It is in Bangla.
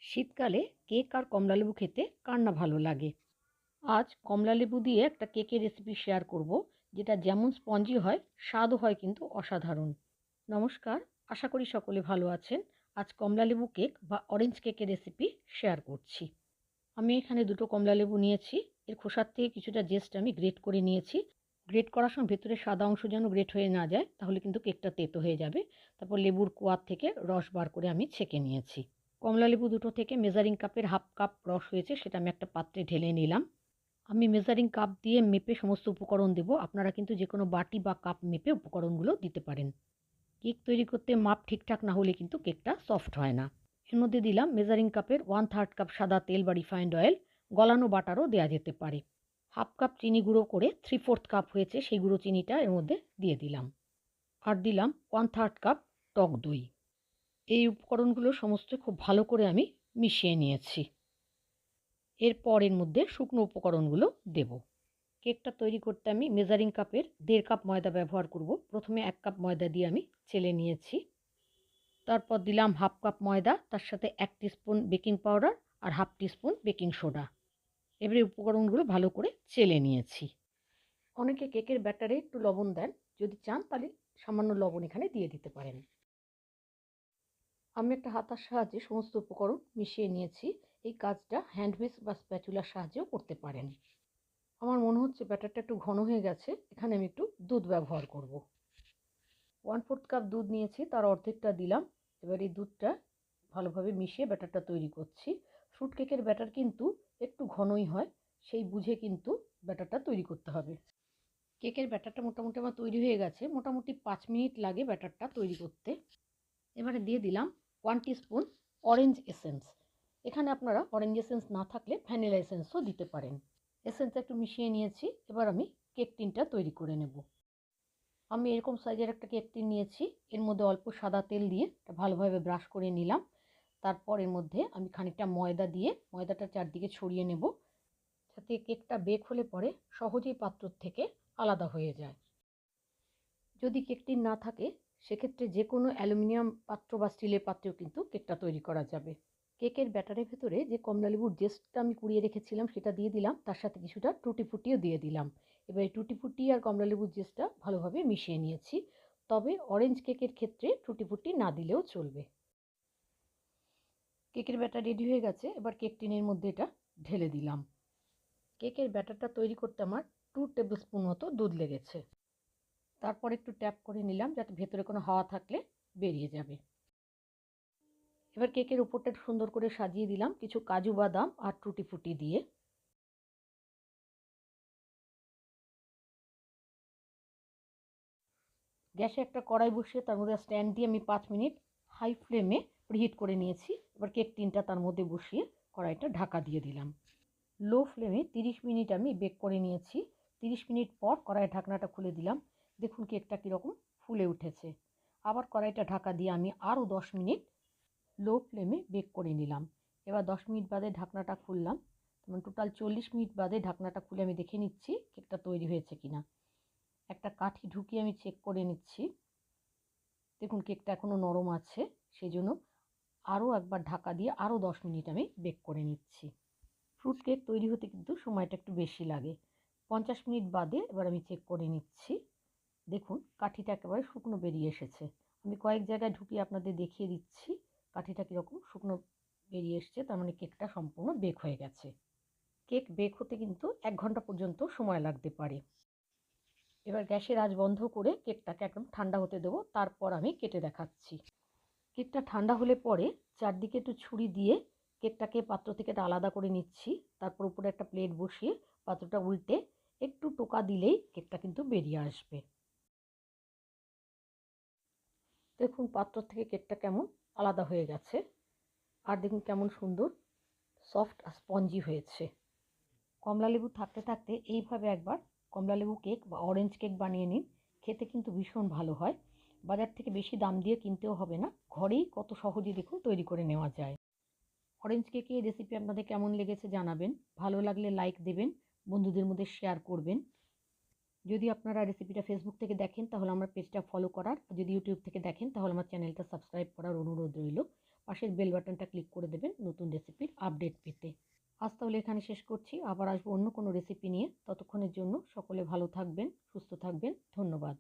শীতকালে কেক আর কমলালেবু খেতে কার না ভালো লাগে। আজ কমলালেবু দিয়ে একটা কেকের রেসিপি শেয়ার করব, যেটা যেমন স্পঞ্জি হয়, স্বাদও হয় কিন্তু অসাধারণ। নমস্কার, আশা করি সকলে ভালো আছেন। আজ কমলালেবু কেক বা অরেঞ্জ কেকের রেসিপি শেয়ার করছি। আমি এখানে দুটো কমলালেবু নিয়েছি। এর খোসার থেকে কিছুটা জেস্ট আমি গ্রেট করে নিয়েছি। গ্রেট করার সময় ভেতরে সাদা অংশ যেন গ্রেট হয়ে না যায়, তাহলে কিন্তু কেকটা তেতো হয়ে যাবে। তারপর লেবুর কোয়ার থেকে রস বার করে আমি ছেঁকে নিয়েছি। কমলালেবু দুটো থেকে মেজারিং কাপের হাফ কাপ রস হয়েছে, সেটা আমি একটা পাত্রে ঢেলে নিলাম। আমি মেজারিং কাপ দিয়ে মেপে সমস্ত উপকরণ দেব। আপনারা কিন্তু যে কোনো বাটি বা কাপ মেপে উপকরণগুলো দিতে পারেন। কেক তৈরি করতে মাপ ঠিকঠাক না হলে কিন্তু কেকটা সফট হয় না। এর মধ্যে দিলাম মেজারিং কাপের 1/3 কাপ সাদা তেল বা রিফাইন্ড অয়েল। গলানো বাটারও দেওয়া যেতে পারে। হাফ কাপ চিনি গুঁড়ো করে 3/4 কাপ হয়েছে, সেই গুঁড়ো চিনিটা এর মধ্যে দিয়ে দিলাম। আর দিলাম 1/3 কাপ টক দই। এই উপকরণগুলো সমস্ত খুব ভালো করে আমি মিশিয়ে নিয়েছি। এরপর এর মধ্যে শুকনো উপকরণগুলো দেব। কেকটা তৈরি করতে আমি মেজারিং কাপের 1.5 কাপ ময়দা ব্যবহার করব। প্রথমে 1 কাপ ময়দা দিয়ে আমি চেলে নিয়েছি। তারপর দিলাম হাফ কাপ ময়দা, তার সাথে 1 টিস্পুন বেকিং পাউডার আর হাফ টিস্পুন বেকিং সোডা। এবারে উপকরণগুলো ভালো করে চেলে নিয়েছি। অনেকে কেকের ব্যাটারে একটু লবণ দেন, যদি চান তাহলে সামান্য লবণ এখানে দিয়ে দিতে পারেন। আমি একটা হাতার সাহায্যে সমস্ত উপকরণ মিশিয়ে নিয়েছি। এই কাজটা হ্যান্ড হুইস্ক বা স্প্যাচুলার সাহায্যেও করতে পারেন। আমার মনে হচ্ছে ব্যাটারটা একটু ঘন হয়ে গেছে, এখানে আমি একটু দুধ ব্যবহার করব। 1/4 কাপ দুধ নিয়েছি, তার অর্ধেকটা দিলাম। এবার এই দুধটা ভালোভাবে মিশিয়ে ব্যাটারটা তৈরি করছি। ফ্রুট কেকের ব্যাটার কিন্তু একটু ঘনই হয়, সেই বুঝে কিন্তু ব্যাটারটা তৈরি করতে হবে। কেকের ব্যাটারটা মোটামুটি আমার তৈরি হয়ে গেছে। মোটামুটি 5 মিনিট লাগে ব্যাটারটা তৈরি করতে। এবারে দিয়ে দিলাম 1 টিস্পুন অরেঞ্জ এসেন্স। এখানে আপনারা অরেঞ্জ এসেন্স না থাকলে ভ্যানিলা এসেন্সও দিতে পারেন। এসেন্সটা একটু মিশিয়ে নিয়েছি। এবার আমি কেক টিনটা তৈরি করে নেব। আমি এরকম সাইজের একটা কেক টিন নিয়েছি। এর মধ্যে অল্প সাদা তেল দিয়ে ভালোভাবে ব্রাশ করে নিলাম। তারপর এর মধ্যে আমি খানিকটা ময়দা দিয়ে ময়দাটা চারদিকে ছড়িয়ে নেব, যাতে কেকটা বেক হলে পরে সহজেই পাত্র থেকে আলাদা হয়ে যায়। যদি কেক টিন না থাকে, সেক্ষেত্রে যে কোনো অ্যালুমিনিয়াম পাত্র বা স্টিলের পাত্রেও কিন্তু কেকটা তৈরি করা যাবে। কেকের ব্যাটারের ভেতরে যে কমলালেবুর জেস্টটা আমি কুড়িয়ে রেখেছিলাম সেটা দিয়ে দিলাম, তার সাথে কিছুটা টুটি ফুটিও দিয়ে দিলাম। এবার এই টুটি ফুটি আর কমলালেবুর জেস্টটা ভালোভাবে মিশিয়ে নিয়েছি। তবে অরেঞ্জ কেকের ক্ষেত্রে টুটি ফুটি না দিলেও চলবে। কেকের ব্যাটার রেডি হয়ে গেছে। এবার কেক টিনের মধ্যে এটা ঢেলে দিলাম। কেকের ব্যাটারটা তৈরি করতে আমার 2 টেবিল স্পুন মতো দুধ লেগেছে। তারপর একটু ট্যাপ করে নিলাম, যাতে ভেতরে কোনো হাওয়া থাকলে বেরিয়ে যাবে। এবার কেকের উপরটা সুন্দর করে সাজিয়ে দিলাম কিছু কাজু বাদাম আর টুটি ফুটি দিয়ে। গ্যাসে একটা কড়াই বসিয়ে তার মধ্যে স্ট্যান্ড দিয়ে আমি 5 মিনিট হাই ফ্লেমে প্রিহিট করে নিয়েছি। এবার কেক টিনটা তার মধ্যে বসিয়ে কড়াইটা ঢাকা দিয়ে দিলাম। লো ফ্লেমে 30 মিনিট আমি বেক করে নিয়েছি। 30 মিনিট পর কড়াইয়ের ঢাকনাটা খুলে দিলাম। দেখুন কেকটা কীরকম ফুলে উঠেছে। আবার কড়াইটা ঢাকা দিয়ে আমি আরও 10 মিনিট লো ফ্লেমে বেক করে নিলাম। এবার 10 মিনিট বাদে ঢাকনাটা খুললাম। টোটাল 40 মিনিট বাদে ঢাকনাটা খুলে আমি দেখে নিচ্ছি কেকটা তৈরি হয়েছে কিনা। একটা কাঠি ঢুকিয়ে আমি চেক করে নিচ্ছি। দেখুন কেকটা এখনও নরম আছে, সেই জন্য আরও একবার ঢাকা দিয়ে আরও 10 মিনিট আমি বেক করে নিচ্ছি। ফ্রুট কেক তৈরি হতে কিন্তু সময়টা একটু বেশি লাগে। 50 মিনিট বাদে এবার আমি চেক করে নিচ্ছি। দেখুন কাঠিটা একেবারে শুকনো বেরিয়ে এসেছে। আমি কয়েক জায়গায় ঢুকিয়ে আপনাদের দেখিয়ে দিচ্ছি কাঠিটা কীরকম শুকনো বেরিয়ে এসছে, তার মানে কেকটা সম্পূর্ণ বেক হয়ে গেছে। কেক বেক হতে কিন্তু 1 ঘন্টা পর্যন্ত সময় লাগতে পারে। এবার গ্যাসের আঁচ বন্ধ করে কেকটাকে একদম ঠান্ডা হতে দেবো, তারপর আমি কেটে দেখাচ্ছি। কেকটা ঠান্ডা হলে পরে চারদিকে একটু ছুরি দিয়ে কেকটাকে পাত্র থেকে আলাদা করে নিচ্ছি। তারপর উপরে একটা প্লেট বসিয়ে পাত্রটা উল্টে একটু টোকা দিলেই কেকটা কিন্তু বেরিয়ে আসবে। দেখুন পাত্র থেকে কেকটা কেমন আলাদা হয়ে গেছে। আর দেখুন কেমন সুন্দর সফট আর স্পঞ্জি হয়েছে। কমলালেবু থাকতে থাকতে এইভাবে একবার কমলালেবু কেক বা অরেঞ্জ কেক বানিয়ে নিন। খেতে কিন্তু ভীষণ ভালো হয়। বাজার থেকে বেশি দাম দিয়ে কিনতেও হবে না, ঘরেই কত সহজে দেখুন তৈরি করে নেওয়া যায়। অরেঞ্জ কেকের রেসিপি আপনাদের কেমন লেগেছে জানাবেন। ভালো লাগলে লাইক দেবেন, বন্ধুদের মধ্যে শেয়ার করবেন। যদি আপনারা রেসিপিটা ফেসবুক থেকে দেখেন তাহলে আমার পেজটা ফলো করার, আর যদি ইউটিউব থেকে দেখেন তাহলে আমার চ্যানেলটা সাবস্ক্রাইব করার অনুরোধ রইল। পাশের বেল বাটনটা ক্লিক করে দেবেন নতুন রেসিপির আপডেট পেতে। আজ তাহলে এখানে শেষ করছি, আবার আসবো অন্য কোনো রেসিপি নিয়ে। ততক্ষণের জন্য সকলে ভালো থাকবেন, সুস্থ থাকবেন। ধন্যবাদ।